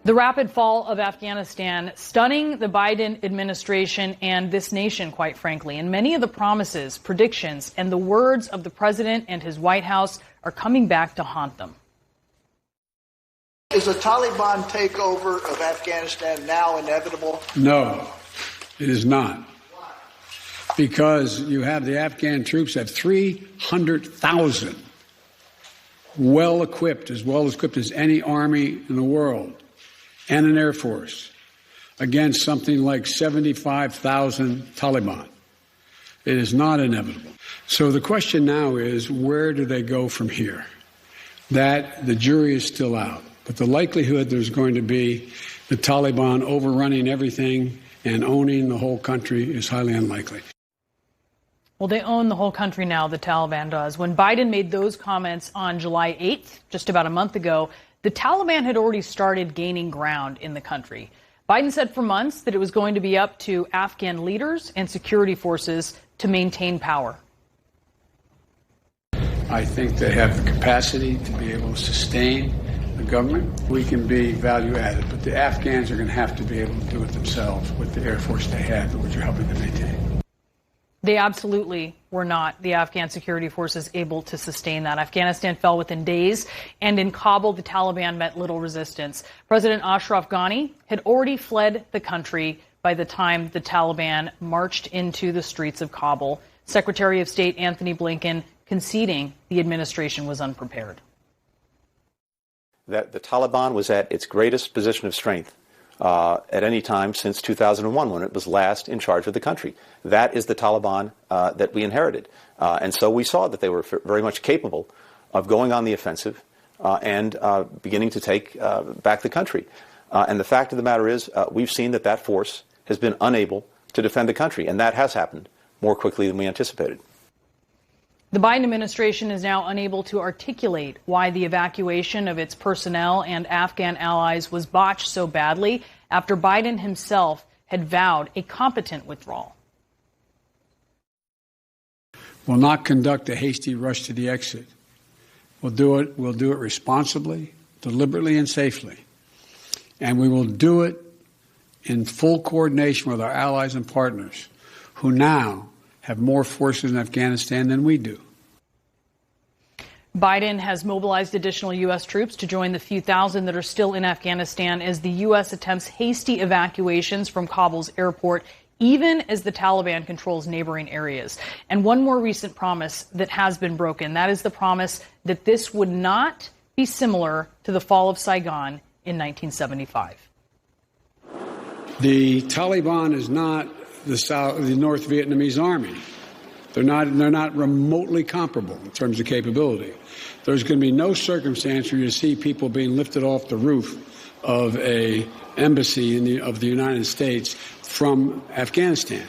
The rapid fall of Afghanistan stunning the Biden administration and this nation, quite frankly. And many of the promises, predictions, and the words of the president and his White House are coming back to haunt them. Is a Taliban takeover of Afghanistan now inevitable? No, it is not. Because you have the Afghan troops have 300,000 well-equipped as any army in the world, and an Air Force against something like 75,000 Taliban. It is not inevitable. So the question now is, where do they go from here? That the jury is still out. But the likelihood there's going to be the Taliban overrunning everything and owning the whole country is highly unlikely. Well, they own the whole country now, the Taliban does. When Biden made those comments on July 8th, just about a month ago, the Taliban had already started gaining ground in the country. Biden said for months that it was going to be up to Afghan leaders and security forces to maintain power. I think they have the capacity to be able to sustain the government. We can be value added, but the Afghans are going to have to be able to do it themselves with the Air Force they have, which are helping them maintain. They absolutely were not, the Afghan security forces, able to sustain that. Afghanistan fell within days, and in Kabul, the Taliban met little resistance. President Ashraf Ghani had already fled the country by the time the Taliban marched into the streets of Kabul. Secretary of State Anthony Blinken conceding the administration was unprepared. That the Taliban was at its greatest position of strength at any time since 2001, when it was last in charge of the country. That is the Taliban that we inherited. And so we saw that they were very much capable of going on the offensive and beginning to take back the country. And the fact of the matter is, we've seen that that force has been unable to defend the country, and that has happened more quickly than we anticipated. The Biden administration is now unable to articulate why the evacuation of its personnel and Afghan allies was botched so badly after Biden himself had vowed a competent withdrawal. We'll not conduct a hasty rush to the exit. We'll do it responsibly, deliberately, and safely. And we will do it in full coordination with our allies and partners, who now have more forces in Afghanistan than we do. Biden has mobilized additional U.S. troops to join the few thousand that are still in Afghanistan as the U.S. attempts hasty evacuations from Kabul's airport, even as the Taliban controls neighboring areas. And one more recent promise that has been broken, that is the promise that this would not be similar to the fall of Saigon in 1975. The Taliban is not the North Vietnamese army. They're not remotely comparable in terms of capability. There's going to be no circumstance where you see people being lifted off the roof of a embassy of the United States from Afghanistan.